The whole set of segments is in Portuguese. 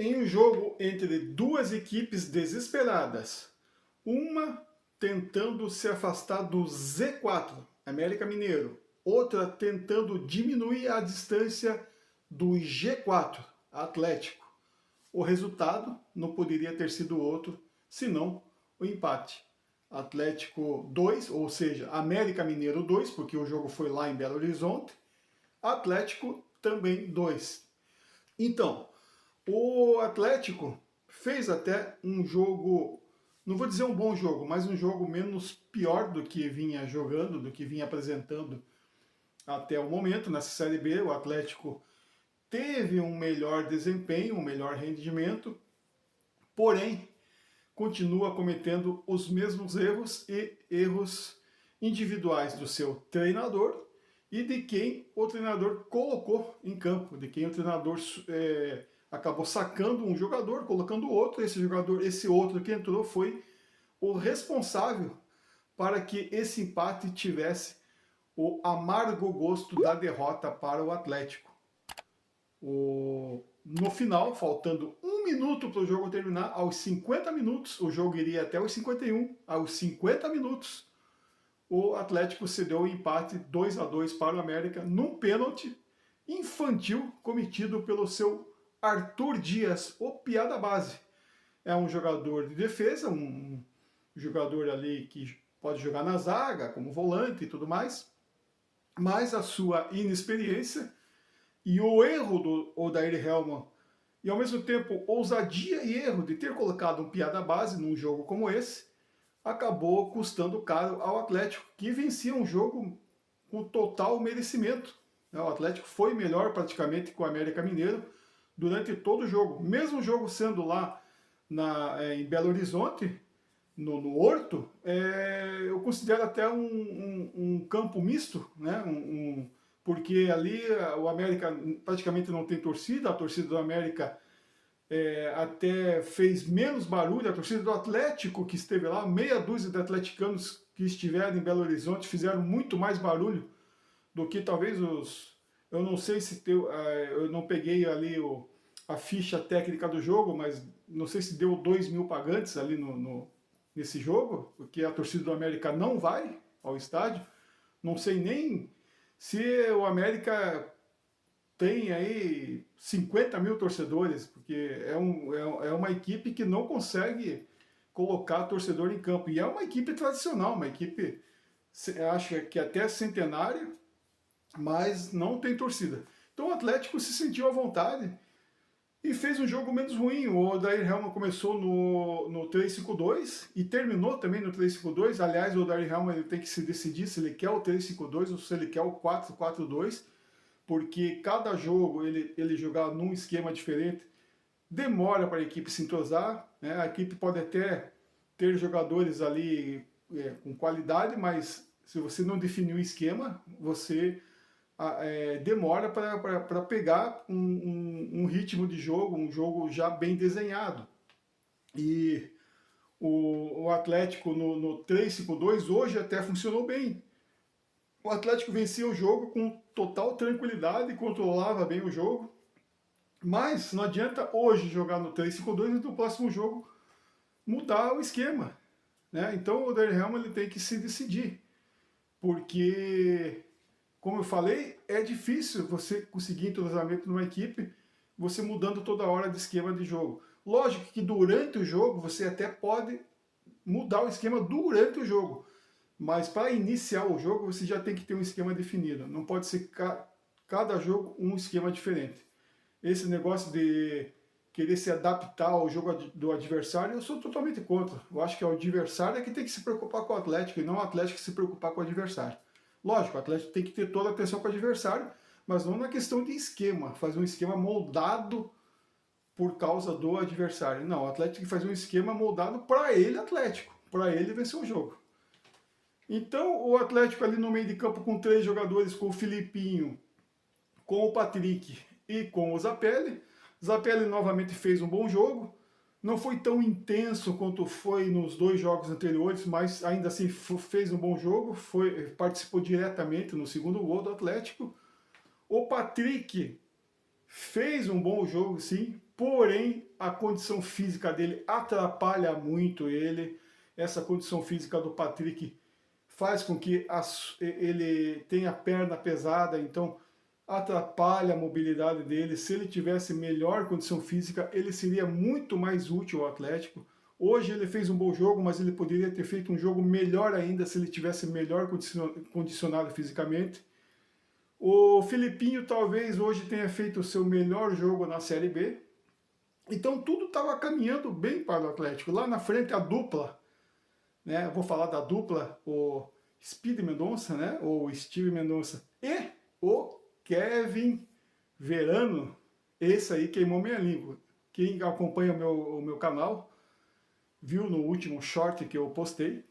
Em um jogo entre duas equipes desesperadas, uma tentando se afastar do Z4, América Mineiro, outra tentando diminuir a distância do G4, Atlético. O resultado não poderia ter sido outro, senão o empate. Atlético 2, ou seja, América Mineiro 2, porque o jogo foi lá em Belo Horizonte, Atlético também 2. Então, o Atlético fez até um jogo, não vou dizer um bom jogo, mas um jogo menos pior do que vinha jogando, do que vinha apresentando até o momento. Nessa Série B, o Atlético teve um melhor desempenho, um melhor rendimento, porém, continua cometendo os mesmos erros e erros individuais do seu treinador e de quem o treinador colocou em campo, de quem o treinador acabou sacando um jogador, colocando outro, esse outro que entrou foi o responsável para que esse empate tivesse o amargo gosto da derrota para o Atlético. No final, faltando 1 minuto para o jogo terminar, aos 50 minutos, o jogo iria até os 51, aos 50 minutos, o Atlético cedeu o empate 2-2 para o América, num pênalti infantil cometido pelo seu Arthur Dias, o piá da base. É um jogador de defesa, um jogador ali que pode jogar na zaga, como volante e tudo mais, mas a sua inexperiência e o erro do Odair Hellmann, e ao mesmo tempo ousadia e erro de ter colocado um piá da base num jogo como esse, acabou custando caro ao Atlético, que vencia um jogo com total merecimento. O Atlético foi melhor praticamente com o América Mineiro durante todo o jogo. Mesmo o jogo sendo lá em Belo Horizonte, no Horto, eu considero até um campo misto, né? Porque ali o América praticamente não tem torcida, a torcida do América até fez menos barulho, a torcida do Atlético que esteve lá, meia dúzia de atleticanos que estiveram em Belo Horizonte fizeram muito mais barulho do que talvez eu não sei se eu não peguei ali a ficha técnica do jogo, mas não sei se deu 2.000 pagantes ali nesse jogo, porque a torcida do América não vai ao estádio. Não sei nem se o América tem aí 50 mil torcedores, porque é uma equipe que não consegue colocar torcedor em campo. E é uma equipe tradicional, uma equipe, acho que até centenária, mas não tem torcida. Então o Atlético se sentiu à vontade e fez um jogo menos ruim. O Odair Hellmann começou no 3-5-2 e terminou também no 3-5-2. Aliás, o Odair Hellmann ele tem que se decidir se ele quer o 3-5-2 ou se ele quer o 4-4-2, porque cada jogo ele jogar num esquema diferente demora para a equipe se entrosar, né? A equipe pode até ter jogadores ali com qualidade, mas se você não definir o esquema, você demora para pegar um ritmo de jogo, um jogo já bem desenhado. E o Atlético no 3-5-2 hoje até funcionou bem. O Atlético vencia o jogo com total tranquilidade, controlava bem o jogo, mas não adianta hoje jogar no 3-5-2 e no próximo jogo mudar o esquema, né? Então o Odair Hellmann ele tem que se decidir, porque, como eu falei, é difícil você conseguir entrosamento numa equipe, você mudando toda hora de esquema de jogo. Lógico que durante o jogo você até pode mudar o esquema durante o jogo, mas para iniciar o jogo você já tem que ter um esquema definido. Não pode ser cada jogo um esquema diferente. Esse negócio de querer se adaptar ao jogo do adversário, eu sou totalmente contra. Eu acho que é o adversário que tem que se preocupar com o Atlético e não o Atlético se preocupar com o adversário. Lógico, o Atlético tem que ter toda a atenção com o adversário, mas não na questão de esquema, fazer um esquema moldado por causa do adversário. Não, o Atlético tem que fazer um esquema moldado para ele, Atlético, para ele vencer o jogo. Então, o Atlético ali no meio de campo com 3 jogadores, com o Filipinho, com o Patrick e com o Zapelli. Zapelli novamente fez um bom jogo. Não foi tão intenso quanto foi nos 2 jogos anteriores, mas ainda assim fez um bom jogo. Participou diretamente no segundo gol do Atlético. O Patrick fez um bom jogo, sim. porém a condição física dele atrapalha muito ele. Essa condição física do Patrick faz com que ele tenha a perna pesada, então atrapalha a mobilidade dele. Se ele tivesse melhor condição física, ele seria muito mais útil ao Atlético. Hoje ele fez um bom jogo, mas ele poderia ter feito um jogo melhor ainda se ele tivesse melhor condicionado fisicamente. O Filipinho talvez hoje tenha feito o seu melhor jogo na Série B. Então tudo estava caminhando bem para o Atlético. Lá na frente a dupla, né? Eu vou falar da dupla, o Speed Mendonça, né? Ou Steve Mendonça e o Kevin Verano. Esse aí queimou minha língua. Quem acompanha o meu canal viu no último short que eu postei,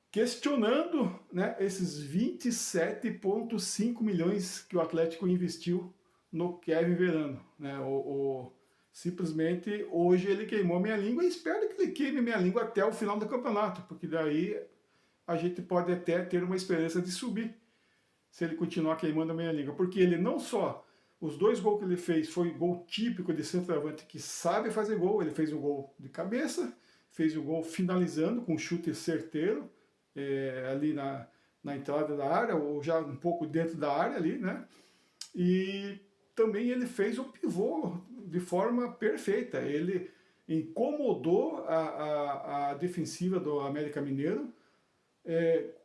questionando, né, esses 27,5 milhões que o Atlético investiu no Kevin Verano. Né? Simplesmente hoje ele queimou minha língua e espero que ele queime minha língua até o final do campeonato, porque daí a gente pode até ter uma esperança de subir, se ele continuar queimando a minha língua. Porque ele não só, os 2 gols que ele fez foi gol típico de centroavante que sabe fazer gol, ele fez um gol de cabeça, fez o gol finalizando com um chute certeiro, ali na entrada da área, ou já um pouco dentro da área ali, né? E também ele fez o pivô de forma perfeita. Ele incomodou a defensiva do América Mineiro,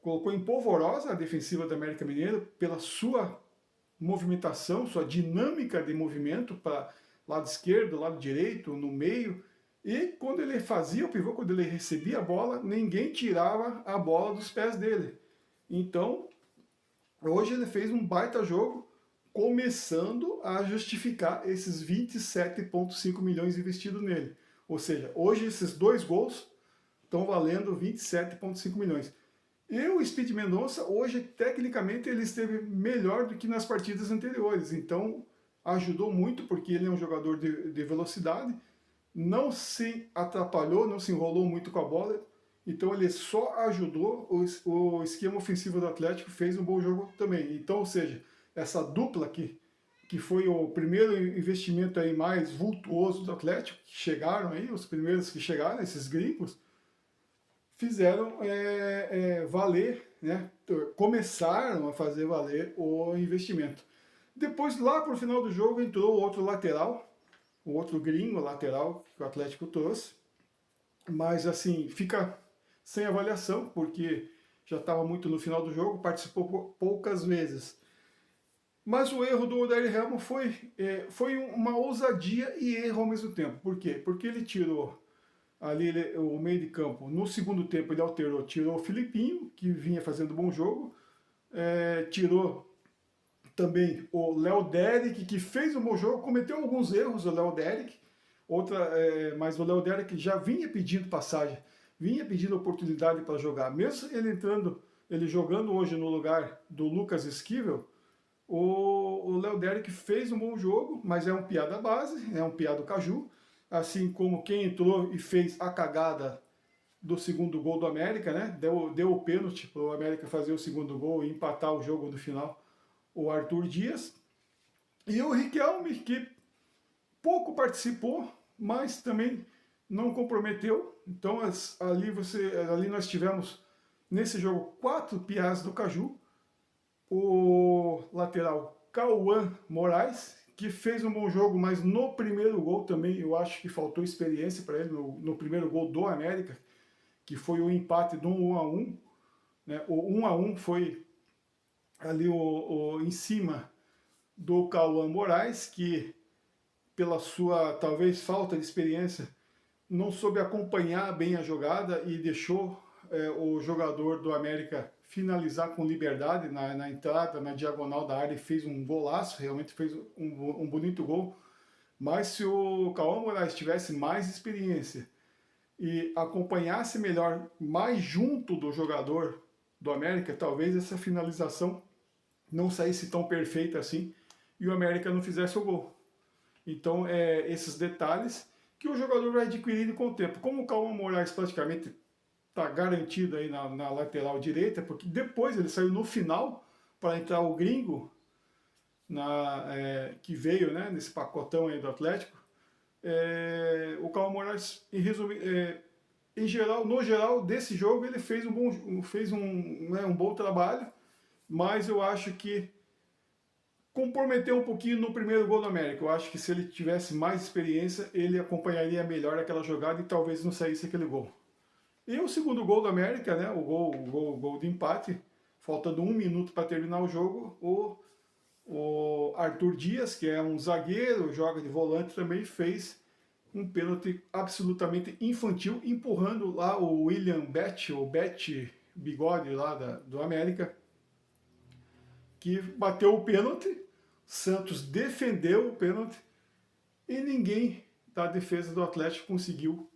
colocou em polvorosa a defensiva do América Mineiro pela sua movimentação, sua dinâmica de movimento para lado esquerdo, lado direito, no meio. E quando ele fazia o pivô, quando ele recebia a bola, ninguém tirava a bola dos pés dele. Então, hoje ele fez um baita jogo, começando a justificar esses 27,5 milhões investidos nele. Ou seja, hoje esses 2 gols estão valendo 27,5 milhões. E o Speed Mendonça, hoje, tecnicamente, ele esteve melhor do que nas partidas anteriores. Então, ajudou muito, porque ele é um jogador de velocidade, não se atrapalhou, não se enrolou muito com a bola, então ele só ajudou. O esquema ofensivo do Atlético fez um bom jogo também. Então, ou seja, essa dupla que foi o primeiro investimento aí mais vultuoso do Atlético, que chegaram aí, os primeiros que chegaram, esses gringos, fizeram valer, né? Começaram a fazer valer o investimento. Depois, lá para o final do jogo, entrou outro lateral, o outro gringo lateral que o Atlético trouxe, mas assim, fica sem avaliação, porque já estava muito no final do jogo, participou poucas vezes. Mas o erro do Odair Helman foi uma ousadia e erro ao mesmo tempo. Por quê? Porque ele tirou ali o meio de campo. No segundo tempo ele alterou, tirou o Filipinho, que vinha fazendo bom jogo, tirou também o Léo Derek, que fez um bom jogo, cometeu alguns erros o Léo Derek, mas o Léo Derek já vinha pedindo passagem, vinha pedindo oportunidade para jogar. Mesmo ele jogando hoje no lugar do Lucas Esquivel, o Léo Derek fez um bom jogo, mas é um piá da base, é um piá do Caju, assim como quem entrou e fez a cagada do segundo gol do América, né? Deu o pênalti para o América fazer o segundo gol e empatar o jogo no final, o Arthur Dias. E o Riquelme, que pouco participou, mas também não comprometeu. Então ali nós tivemos, nesse jogo, 4 piás do Caju. O lateral Cauã Moraes, que fez um bom jogo, mas no primeiro gol também eu acho que faltou experiência para ele, no primeiro gol do América, que foi o empate do 1-1. Né? O 1-1 foi ali em cima do Cauã Moraes, que pela sua talvez falta de experiência não soube acompanhar bem a jogada e deixou o jogador do América finalizar com liberdade na entrada, na diagonal da área, e fez um golaço, realmente fez um bonito gol. Mas se o Cauã Moraes tivesse mais experiência e acompanhasse melhor, mais junto do jogador do América, talvez essa finalização não saísse tão perfeita assim e o América não fizesse o gol. Então, esses detalhes que o jogador vai adquirindo com o tempo. Como o Cauã Moraes praticamente está garantido aí na lateral direita, porque depois ele saiu no final para entrar o gringo, que veio, né, nesse pacotão aí do Atlético. O Carlos Moraes, em geral, no geral, desse jogo, ele fez um bom trabalho, mas eu acho que comprometeu um pouquinho no primeiro gol do América. Eu acho que se ele tivesse mais experiência, ele acompanharia melhor aquela jogada e talvez não saísse aquele gol. E o segundo gol do América, né, o gol de empate, faltando 1 minuto para terminar o jogo, o Arthur Dias, que é um zagueiro, joga de volante também, fez um pênalti absolutamente infantil, empurrando lá o William Bett, o Bett Bigode lá do América, que bateu o pênalti. Santos defendeu o pênalti e ninguém da defesa do Atlético conseguiu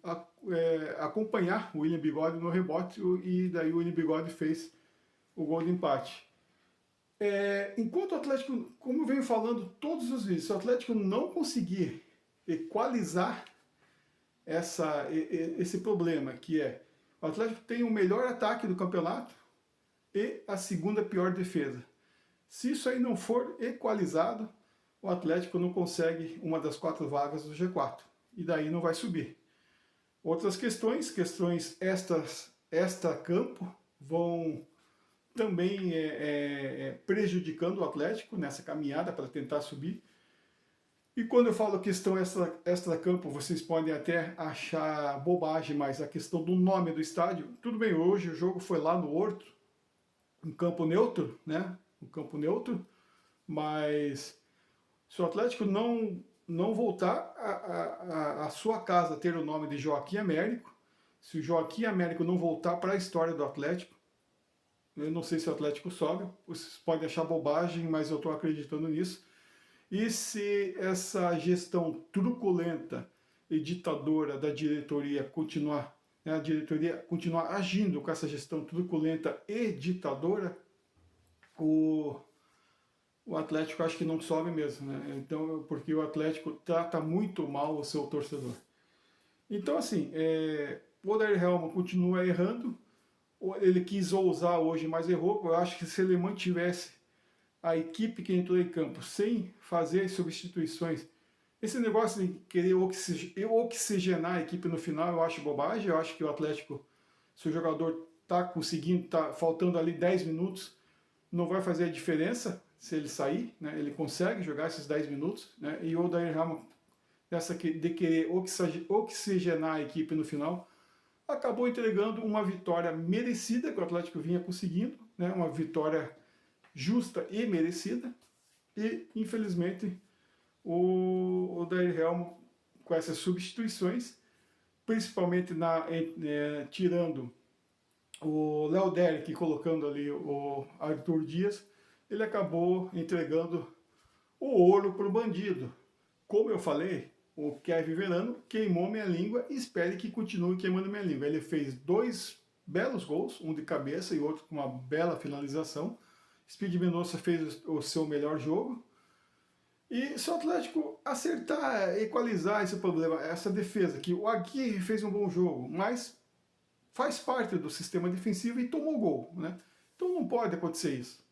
acompanhar o William Bigode no rebote, e daí o William Bigode fez o gol de empate. Enquanto o Atlético, como eu venho falando todos os vídeos, se o Atlético não conseguir equalizar esse problema, que é o Atlético tem o melhor ataque do campeonato e a segunda pior defesa. Se isso aí não for equalizado, o Atlético não consegue uma das 4 vagas do G4. E daí não vai subir. Outras questões extra-campo, vão também prejudicando o Atlético nessa caminhada para tentar subir. E quando eu falo questão extra-campo, vocês podem até achar bobagem, mas a questão do nome do estádio, tudo bem, hoje o jogo foi lá no Horto, um campo neutro, né? Um campo neutro, mas se o Atlético não voltar a sua casa ter o nome de Joaquim Américo, se o Joaquim Américo não voltar para a história do Atlético, eu não sei se o Atlético sobe, vocês podem achar bobagem, mas eu estou acreditando nisso. E se essa gestão truculenta e ditadora da diretoria continuar, né, a diretoria continuar agindo com essa gestão truculenta e ditadora, o Atlético acho que não sobe mesmo, né? Então, porque o Atlético trata muito mal o seu torcedor. Então, assim, o Odair Helman continua errando, ele quis ousar hoje, mas errou. Eu acho que se ele mantivesse a equipe que entrou em campo sem fazer substituições, esse negócio de querer oxigenar a equipe no final, eu acho bobagem. Eu acho que o Atlético, se o jogador está conseguindo, está faltando ali 10 minutos, não vai fazer a diferença se ele sair, né? Ele consegue jogar esses 10 minutos, né? E o Odair Helman, de querer oxigenar a equipe no final, acabou entregando uma vitória merecida que o Atlético vinha conseguindo, né? Uma vitória justa e merecida, e infelizmente o Odair Helman, com essas substituições, principalmente tirando o Léo Derek e colocando ali o Arthur Dias, ele acabou entregando o ouro para o bandido. Como eu falei, o Kevin Verano queimou minha língua e espere que continue queimando minha língua. Ele fez 2 belos gols, um de cabeça e outro com uma bela finalização. Speed Mendonça fez o seu melhor jogo. E se o Atlético acertar, equalizar esse problema, essa defesa, que o Aguirre fez um bom jogo, mas faz parte do sistema defensivo e tomou gol, né? Então não pode acontecer isso.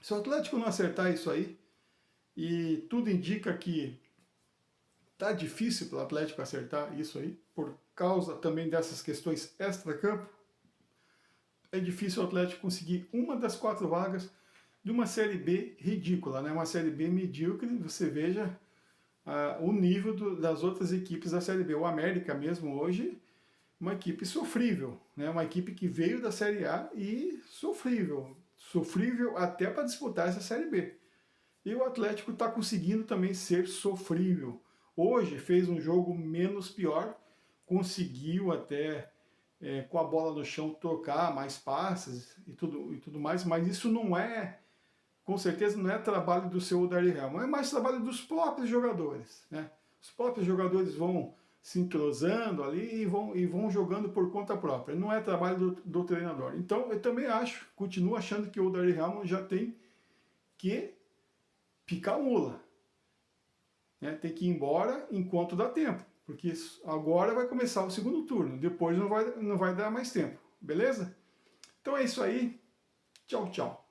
Se o Atlético não acertar isso aí, e tudo indica que tá difícil para o Atlético acertar isso aí, por causa também dessas questões extra-campo, é difícil o Atlético conseguir uma das 4 vagas de uma Série B ridícula, né? Uma Série B medíocre. Você veja o nível das outras equipes da Série B. O América mesmo hoje, uma equipe sofrível, né? Uma equipe que veio da Série A e sofrível até para disputar essa Série B. E o Atlético está conseguindo também ser sofrível. Hoje fez um jogo menos pior, conseguiu até com a bola no chão trocar mais passes e tudo mais, mas isso não é, com certeza não é trabalho do seu Odair Helman, é mais trabalho dos próprios jogadores, né? Os próprios jogadores vão se entrosando ali e vão jogando por conta própria. Não é trabalho do treinador. Então, eu também continuo achando que o Odair Helman já tem que picar mula, né? Tem que ir embora enquanto dá tempo, porque agora vai começar o segundo turno, depois não vai dar mais tempo, beleza? Então é isso aí, tchau, tchau.